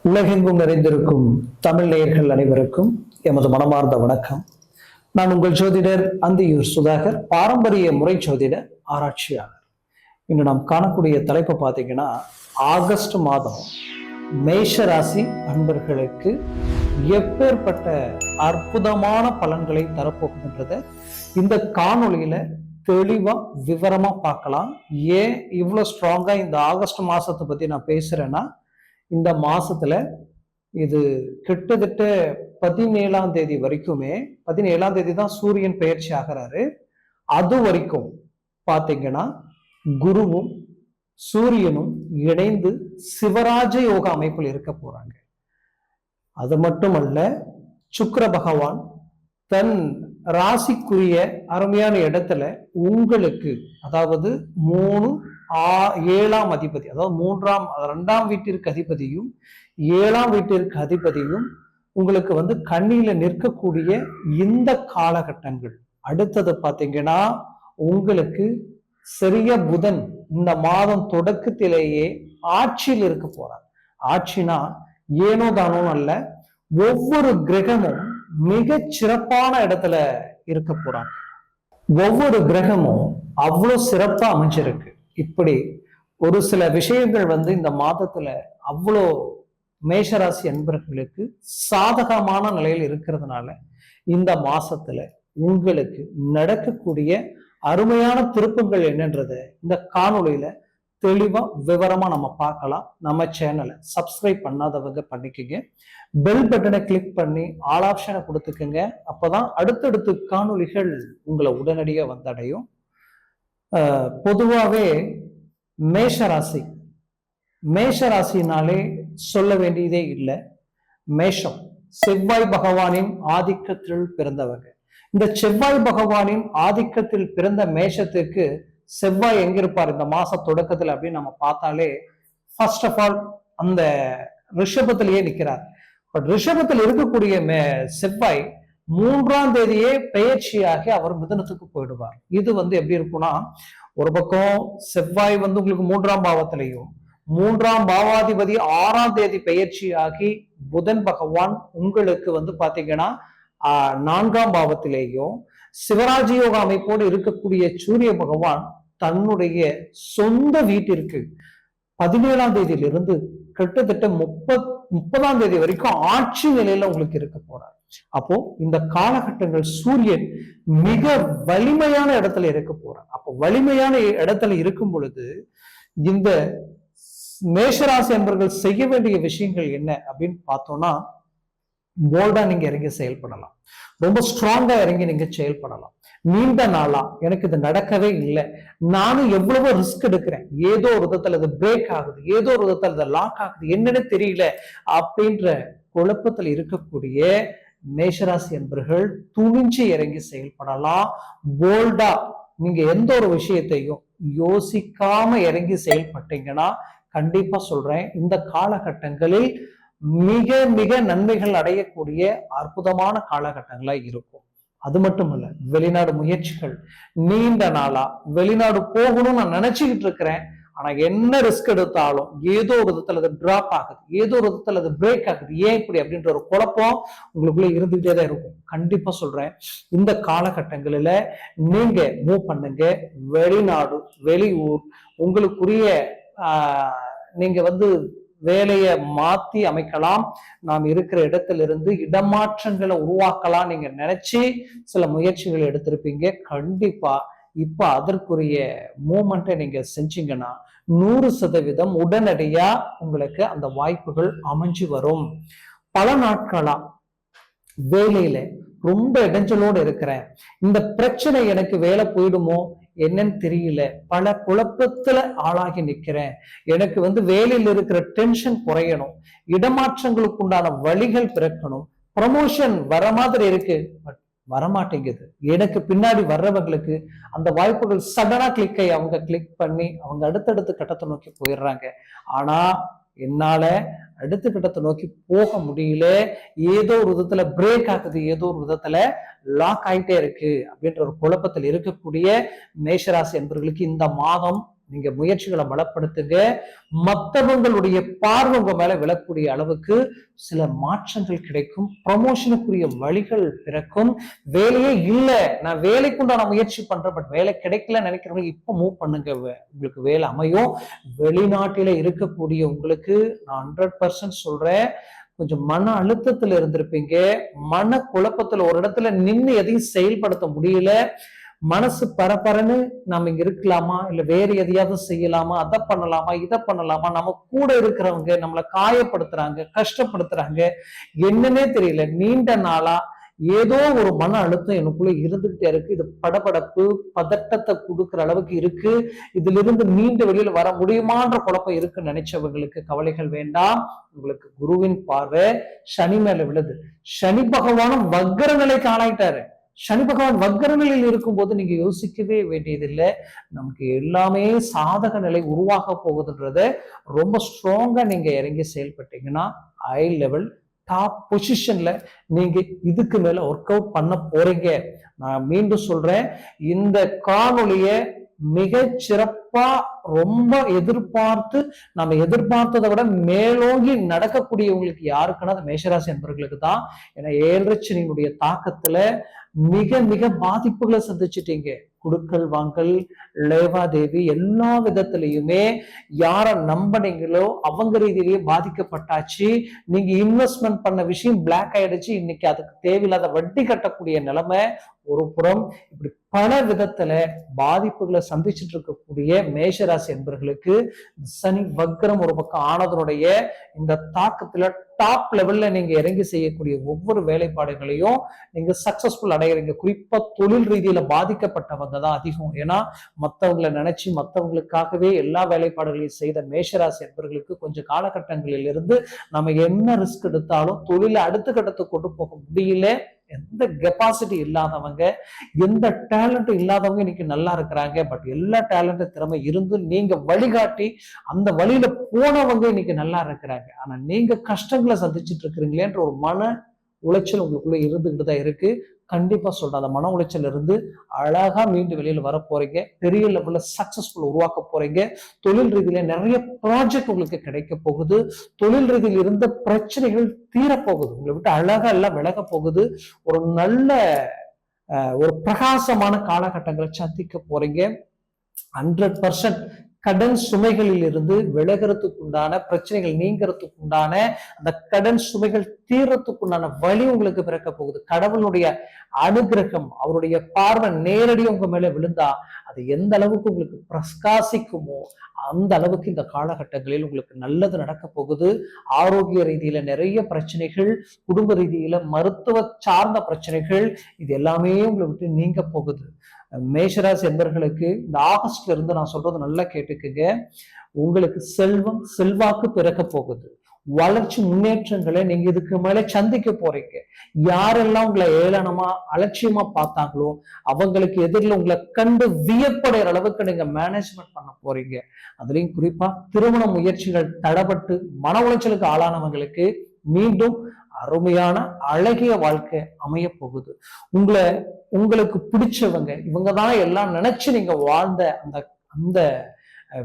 உலகெங்கும் நிறைந்திருக்கும் தமிழ் நேயர்கள் அனைவருக்கும் எமது மனமார்ந்த வணக்கம். நான் உங்கள் ஜோதிடர் அந்தியூர் சுதாகர், பாரம்பரிய முறை ஜோதிட ஆராய்ச்சியாளர். இன்று நாம் காணக்கூடிய தலைப்பு பார்த்தீங்கன்னா, ஆகஸ்ட் மாதம் மேஷ ராசி அன்பர்களுக்கு எப்பேற்பட்ட அற்புதமான பலன்களை தரப்போகின்றத இந்த காணொளியில தெளிவா விவரமா பார்க்கலாம். ஏன் இவ்வளவு ஸ்ட்ராங்கா இந்த ஆகஸ்ட் மாசத்தை பத்தி நான் பேசுறேன்னா, இந்த மாசத்துல இது கிட்டத்தட்ட 17ஆம் தேதி வரைக்குமே, 17ஆம் தேதி தான் சூரியன் பெயர்ச்சி ஆகிறாரு. அது வரைக்கும் பாத்தீங்கன்னா குருவும் சூரியனும் இணைந்து சிவராஜ யோக அமைப்பில் இருக்க போறாங்க. அது மட்டுமல்ல, சுக்கிர பகவான் தன் ராசிக்குரிய அருமையான இடத்துல உங்களுக்கு, அதாவது 7ஆம் அதிபதி, அதாவது 2ஆம் வீட்டிற்கு அதிபதியும் 7ஆம் வீட்டிற்கு அதிபதியும் உங்களுக்கு கண்ணியில நிற்கக்கூடிய இந்த காலகட்டங்கள். அடுத்தது பாத்தீங்கன்னா, உங்களுக்கு சரியா புதன் இந்த மாதம் தொடக்கத்திலேயே ஆட்சியில் இருக்க போறார். ஆட்சினா ஏனோ தானோ அல்ல, ஒவ்வொரு கிரகமும் மிக சிறப்பான இடத்துல இருக்க போறாங்க. ஒவ்வொரு கிரகமும் அவ்வளவு சிறப்பா அமைஞ்சிருக்கு. இப்படி ஒரு சில விஷயங்கள் இந்த மாதத்துல அவ்வளோ மேஷராசி அன்பர்களுக்கு சாதகமான நிலையில் இருக்கிறதுனால இந்த மாசத்துல உங்களுக்கு நடக்கக்கூடிய அருமையான திருப்பங்கள் என்னன்றத இந்த காணொளியில தெளிவா விவரமா நம்ம பார்க்கலாம். நம்ம சேனலை சப்ஸ்கிரைப் பண்ணாதவங்க பண்ணிக்கங்க, பெல் பட்டனை கிளிக் பண்ணி ஆல் ஆப்ஷனை கொடுத்துக்கங்க. அப்பதான் அடுத்தடுத்து காணொளிகள் உங்களை உடனடியா வந்தடையும். பொதுவாகவே மேஷராசினாலே சொல்ல வேண்டியதே இல்லை. மேஷம் செவ்வாய் பகவானின் ஆதிக்கத்தில் பிறந்தவங்க. இந்த செவ்வாய் பகவானின் ஆதிக்கத்தில் பிறந்த மேஷத்துக்கு செவ்வாய் எங்க இருப்பார் இந்த மாச தொடக்கத்துல அப்படின்னு நம்ம பார்த்தாலே, ஃபர்ஸ்ட் ஆஃப் ஆல் அந்த ரிஷபத்திலேயே நிற்கிறார். பட் ரிஷபத்தில் இருக்கக்கூடிய செவ்வாய் 3ஆம் தேதியே பெயர்ச்சியாகி அவர் மிதுனத்துக்கு போயிடுவார். இது எப்படி இருக்கும்னா, ஒரு பக்கம் செவ்வாய் உங்களுக்கு 3ஆம் பாவத்திலையும், 3ஆம் பாவாதிபதி 6ஆம் தேதி பெயர்ச்சியாகி புதன் பகவான் உங்களுக்கு பாத்தீங்கன்னா 4ஆம் பாவத்திலேயும், சிவராஜயோக அமைப்போடு இருக்கக்கூடிய சூரிய பகவான் தன்னுடைய சொந்த வீட்டிற்கு 17ஆம் தேதியிலிருந்து கிட்டத்தட்ட 30ஆம் தேதி வரைக்கும் ஆட்சி நிலையில உங்களுக்கு இருக்க போறார். அப்போ இந்த காலகட்டங்கள் சூரியன் மிக வலிமையான இடத்துல இருக்க போறார். அப்போ வலிமையான இடத்துல இருக்கும் பொழுது இந்த மேஷராசி என்பவர்கள் செய்ய வேண்டிய விஷயங்கள் என்ன அப்படின்னு பார்த்தோம்னா, போல்டா நீங்க இறங்கி செயல்படலாம். ரொம்ப ஸ்ட்ராங்கா இறங்கி நீங்க செயல்படலாம். நீண்ட நாளா எனக்கு இது நடக்கவே இல்லை, நானும் எவ்வளவோ ரிஸ்க் எடுக்கிறேன், ஏதோ ஒரு விதத்துல இது பிரேக் ஆகுது, ஏதோ ஒரு விதத்துல இது லாக் ஆகுது, என்னன்னு தெரியல அப்படின்ற குழப்பத்தில் இருக்கக்கூடிய மேஷராசி என்பவர்கள் துணிஞ்சு இறங்கி செயல்படலாம். போல்டா நீங்க எந்த ஒரு விஷயத்தையும் யோசிக்காம இறங்கி செயல்பட்டீங்கன்னா, கண்டிப்பா சொல்றேன், இந்த காலகட்டங்களில் மிக மிக நன்மைகள் அடையக்கூடிய அற்புதமான காலகட்டங்களா இருக்கும். அது மட்டும் இல்ல, வெளிநாடு முயற்சிகள், நீண்ட நாளா வெளிநாடு போகணும்னு நான் நினைச்சுக்கிட்டு இருக்கிறேன், ஆனா என்ன ரிஸ்க் எடுத்தாலும் ஏதோ ஒரு விதத்துல அது டிராப் ஆகுது, ஏதோ ஒரு விதத்துல அது பிரேக் ஆகுது, ஏன் இப்படி அப்படின்ற ஒரு குழப்பம் உங்களுக்குள்ள இருந்துகிட்டே தான் இருக்கும். கண்டிப்பா சொல்றேன், இந்த காலகட்டங்களில நீங்க மூவ் பண்ணுங்க. வெளிநாடு, வெளியூர், உங்களுக்குரிய நீங்க வேலையை மாத்தி அமைக்கலாம். நாம் இருக்கிற இடத்திலிருந்து இடமாற்றங்களை உருவாக்கலாம். நீங்க நினைச்சு சில முயற்சிகள் எடுத்திருப்பீங்க. கண்டிப்பா இப்ப அதற்குரிய மூமெண்ட்டை நீங்க செஞ்சீங்கன்னா 100% உடனடியா உங்களுக்கு அந்த வாய்ப்புகள் அமைஞ்சு வரும். பல நாட்களா வேலையில ரொம்ப இடைஞ்சலோடு இருக்கிறேன், இந்த பிரச்சனை எனக்கு வேலை போயிடுமோ என்னன்னு தெரியல, பல குழப்பத்துல ஆளாகி நிக்கிறேன், எனக்கு வேலையில் இருக்கிற டென்ஷன் குறையணும், இடமாற்றங்களுக்கு உண்டான வழிகள் பிறக்கணும், ப்ரமோஷன் வர மாதிரி இருக்கு, பட் வரமாட்டேங்குது, எனக்கு பின்னாடி வர்றவங்களுக்கு அந்த வாய்ப்புகள் சடனா கிளிக் ஆகி அவங்க கிளிக் பண்ணி அவங்க அடுத்தடுத்த கட்டத்தை நோக்கி போயிடுறாங்க. ஆனா என்னால அடுத்த கட்டத்தை நோக்கி போக முடியல, ஏதோ ஒரு விதத்துல பிரேக் ஆகுது, ஏதோ ஒரு விதத்துல லாக் ஆயிட்டே இருக்கு அப்படின்ற ஒரு குழப்பத்தில் இருக்கக்கூடிய மேஷராசி என்பவர்களுக்கு இந்த மாதம் நீங்க முயற்சிகளை பலப்படுத்துங்க. மற்றவங்களுடைய பார்வை உங்க மேல விழக்கூடிய அளவுக்கு சில மாற்றங்கள் கிடைக்கும். ப்ரமோஷனுக்குரிய வழிகள் பிறக்கும். வேலையே இல்லை, நான் வேலைக்குண்டான முயற்சி பண்றேன், பட் வேலை கிடைக்கல நினைக்கிறவங்க இப்ப மூவ் பண்ணுங்க, உங்களுக்கு வேலை அமையும். வெளிநாட்டில இருக்கக்கூடிய உங்களுக்கு நான் 100% சொல்றேன், கொஞ்சம் மன அழுத்தத்துல இருந்திருப்பீங்க, மன குழப்பத்துல, ஒரு இடத்துல நின்று எதையும் செயல்படுத்த முடியல, மனசு பரபரன்னு நம்ம இங்க இருக்கலாமா, இல்ல வேற எதையாவது செய்யலாமா, அதை பண்ணலாமா, இதை பண்ணலாமா, நம்ம கூட இருக்கிறவங்க நம்மளை காயப்படுத்துறாங்க, கஷ்டப்படுத்துறாங்க, என்னன்னே தெரியல. நீண்ட நாளா ஏதோ ஒரு மன அழுத்தம் எனக்குள்ள இருந்துகிட்டே இருக்கு. இது படபடப்பு, பதட்டத்தை கொடுக்குற அளவுக்கு இருக்கு. இதுல இருந்து மீண்டு வெளியில வர முடியுமான்ற குழப்பம் இருக்குன்னு நினைச்சவங்களுக்கு கவலைகள் வேண்டாம். உங்களுக்கு குருவின் பார்வை சனி மேல விழுது. சனி பகவானும் வக்கர நிலைக்கு ஆளாயிட்டாரு. சனி பகவான் வக்கர நிலையில் இருக்கும்போது நீங்க யோசிக்கவே வேண்டியதில்லை. நமக்கு எல்லாமே சாதக நிலை உருவாக போகுதுன்றத ரொம்ப ஸ்ட்ராங்கா நீங்க இறங்கி செயல்பட்டீங்கன்னா ஹை லெவல் டாப் பொசிஷன்ல நீங்க இதுக்கு மேல ஒர்க் அவுட் பண்ண போறீங்க. நான் மீண்டும் சொல்றேன், இந்த காணொலிய மிக சிறப்பா ரொம்ப எதிர்பார்த்து, நம்ம எதிர்பார்த்ததை விட மேலோங்கி நடக்கக்கூடியவங்களுக்கு யாருக்குன்னா அது மேஷராசி என்பவர்களுக்கு தான். ஏன்னா 7 சனியினுடைய தாக்கத்துல மிக மிக பாதிப்புகளை சந்திச்சுட்டீங்க. குடுக்கல் வாங்கல், லேவாதேவி எல்லா விதத்திலையுமே யார நம்பினீங்களோ அவங்க ரீதியிலேயே பாதிக்கப்பட்டாச்சு. நீங்க இன்வெஸ்ட்மெண்ட் பண்ண விஷயம் பிளாக் ஆயிடுச்சு. இன்னைக்கு அதுக்கு தேவையில்லாத வட்டி கட்டக்கூடிய நிலைமை ஒரு புறம். இப்படி பல விதத்துல பாதிப்புகளை சந்திச்சுட்டு இருக்கக்கூடிய மேஷராசி என்பவர்களுக்கு சனி வக்ரம் ஒரு பக்கம் ஆனதனுடைய இந்த தாக்கத்துல டாப் லெவல்ல நீங்க இறங்கி செய்யக்கூடிய ஒவ்வொரு வேலைப்பாடுகளையும் நீங்க சக்சஸ்ஃபுல் அடைகிறீங்க. குறிப்பா தொழில் ரீதியில பாதிக்கப்பட்டவங்க தான் அதிகம். ஏன்னா மற்றவங்களை நினைச்சு மற்றவங்களுக்காகவே எல்லா வேலைப்பாடுகளையும் செய்த மேஷராசி என்பவர்களுக்கு கொஞ்சம் காலகட்டங்களில் இருந்து நம்ம என்ன ரிஸ்க் எடுத்தாலும் தொழிலை அடுத்த கட்டத்துக்கு கொண்டு போக முடியல. எந்த கெப்பாசிட்டி இல்லாதவங்க, எந்த டேலண்ட் இல்லாதவங்க இன்னைக்கு நல்லா இருக்கிறாங்க. பட் எல்லா டேலண்ட் திறமை இருந்து நீங்க வழிகாட்டி அந்த வழியில போனவங்க இன்னைக்கு நல்லா இருக்கிறாங்க. ஆனா நீங்க கஷ்டங்களை சந்திச்சுட்டு இருக்கிறீங்களேன்ற ஒரு மன உளைச்சல் உங்களுக்குள்ள இருந்துகிட்டு தான் இருக்கு. கண்டிப்பா சொல்றேன், அந்த மன உளைச்சல் இருந்து அழகா மீண்டு வெளியில வர போறீங்க. பெரிய லெவல்ல சக்சஸ்ஃபுல் உருவாக்க போறீங்க. தொழில் ரீதியில நிறைய ப்ராஜெக்ட் உங்களுக்கு கிடைக்க போகுது. தொழில் ரீதியில் இருந்த பிரச்சனைகள் தீரப்போகுது. உங்களை விட்டு அழகா எல்லாம் விலக போகுது. ஒரு நல்ல ஒரு பிரகாசமான காலகட்டங்களை சந்திக்க போறீங்க. 100% கடன் சுமைகளில் இருந்து விலகிறதுக்கு உண்டான, பிரச்சனைகள் நீங்கிறதுக்கு உண்டான, அந்த கடன் சுமைகள் தீர்றதுக்குண்டான வழி உங்களுக்கு பிறக்க போகுது. கடவுளுடைய அனுகிரகம், அவருடைய பார்வை நேரடியாக உங்க மேல விழுந்தா அது எந்த அளவுக்கு உங்களுக்கு பிரகாசிக்குமோ அந்த அளவுக்கு இந்த காலகட்டங்களில் உங்களுக்கு நல்லது நடக்க போகுது. ஆரோக்கிய ரீதியில நிறைய பிரச்சனைகள், குடும்ப ரீதியில மருத்துவ சார்ந்த பிரச்சனைகள், இது எல்லாமே உங்களை விட்டு நீங்க போகுது. மேஷராசி என்பவர்களுக்கு இந்த ஆகஸ்ட்ல இருந்து நான் சொல்றது நல்லா கேட்டுக்குங்க. உங்களுக்கு செல்வம் செல்வாக்கு பிறக்க போகுது. வளர்ச்சி முன்னேற்றங்களை நீங்க இதுக்கு மேல சந்திக்க போறீங்க. யாரெல்லாம் உங்களை ஏளனமா அலட்சியமா பார்த்தாங்களோ அவங்களுக்கு எதிரில் உங்களை கண்டு வியப்படைகிற அளவுக்கு நீங்க மேனேஜ்மெண்ட் பண்ண போறீங்க. அதுலயும் குறிப்பா திருமண முயற்சிகள் தடப்பட்டு மன உளைச்சலுக்கு ஆளானவங்களுக்கு மீண்டும் அருமையான அழகிய வாழ்க்கை அமைய போகுது. உங்களுக்கு பிடிச்சவங்க இவங்கதான் எல்லாம் நினைச்சு நீங்க வாழ்ந்த அந்த அந்த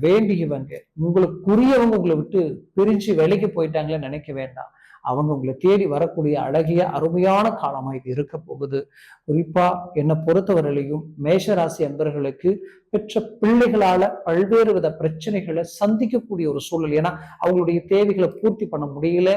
வேண்டியவங்க, உங்களுக்குரியவங்க உங்களை விட்டு பிரிஞ்சு வேலைக்கு போயிட்டாங்களே நினைக்க வேண்டாம். அவங்க உங்களை தேடி வரக்கூடிய அழகிய அருமையான காலமா இது இருக்க போகுது. குறிப்பா என்னை பொறுத்தவரையிலையும் மேஷராசி அன்பர்களுக்கு பெற்ற பிள்ளைகளால பல்வேறு வித பிரச்சனைகளை சந்திக்கக்கூடிய ஒரு சூழல். ஏன்னா அவங்களுடைய தேவைகளை பூர்த்தி பண்ண முடியல.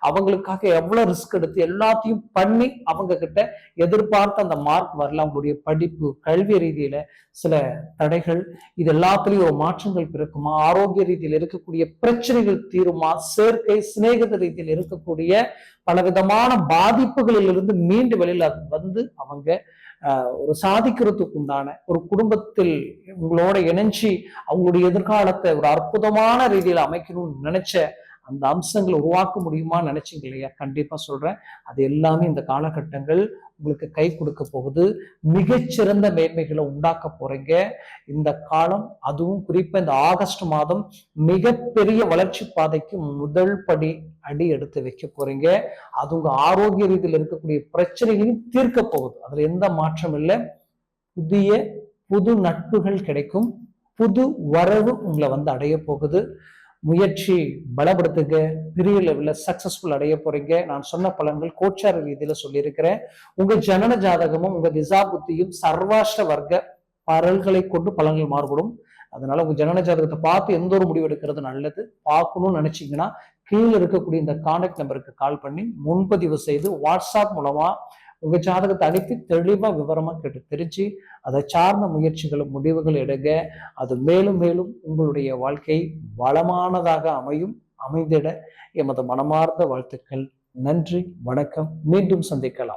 அவங்களுக்காக எவ்வளவு ரிஸ்க் எடுத்து எல்லாத்தையும் பண்ணி அவங்க கிட்ட எதிர்பார்த்த அந்த மார்க் வரல. அவங்களுடைய படிப்பு, கல்வி ரீதியில சில தடைகள், இது எல்லாத்துலயும் ஒரு மாற்றங்கள் பிறக்குமா? ஆரோக்கிய ரீதியில் இருக்கக்கூடிய பிரச்சனைகள் தீருமா? சேர்க்கை, சிநேகித ரீதியில் இருக்கக்கூடிய பலவிதமான பாதிப்புகளில் இருந்து மீண்டு வெளியில வந்து அவங்க ஒரு சாதிக்கிறதுக்கு உண்டான ஒரு குடும்பத்தில் உங்களோட இணைஞ்சி அவங்களுடைய எதிர்காலத்தை ஒரு அற்புதமான ரீதியில அமைக்கணும்னு நினைச்ச அந்த அம்சங்களை உருவாக்க முடியுமா நினைச்சீங்க இல்லையா? கண்டிப்பா சொல்றேன், அது எல்லாமே இந்த காலகட்டங்கள் உங்களுக்கு கை கொடுக்க போகுது. மிகச்சிறந்த மேன்மைகளை உண்டாக்க போறீங்க இந்த காலம். அதுவும் குறிப்பா இந்த ஆகஸ்ட் மாதம் மிகப்பெரிய வளர்ச்சி பாதைக்கு முதல் படி அடி எடுத்து வைக்க போறீங்க. அது உங்க ஆரோக்கிய ரீதியில் இருக்கக்கூடிய பிரச்சனைகளையும் தீர்க்க போகுது. அதுல எந்த மாற்றம் இல்லை. புது நட்புகள் கிடைக்கும். புது வரவு உங்களை வந்து அடைய போகுது. முயற்சி பலப்படுத்துங்க. பெரிய லெவல்ல சக்சஸ்ஃபுல் அடைய போறீங்க. நான் சொன்ன பலன்கள் கோச்சார ரீதியில சொல்லியிருக்கிறேன். உங்க ஜனன ஜாதகமும் உங்க திசா புத்தியும் சர்வாஷ்ட வர்க்க பரல்களை கொண்டு பலன்கள் மாறுபடும். அதனால உங்க ஜனன ஜாதகத்தை பார்த்து எந்த ஒரு முடிவு எடுக்கிறது நல்லது. பார்க்கணும்னு நினைச்சீங்கன்னா கீழே இருக்கக்கூடிய இந்த கான்டாக்ட் நம்பருக்கு கால் பண்ணி முன்பதிவு செய்து வாட்ஸ்அப் மூலமா உங்க ஜாதகத்தை அனுப்பி தெளிவா விவரமா கேட்டு தெரிஞ்சு அதை சார்ந்த முயற்சிகளும் முடிவுகள் எடுங்க. அது மேலும் மேலும் உங்களுடைய வாழ்க்கை வளமானதாக அமைந்திட எமது மனமார்ந்த வாழ்த்துக்கள். நன்றி, வணக்கம். மீண்டும் சந்திக்கலாம்.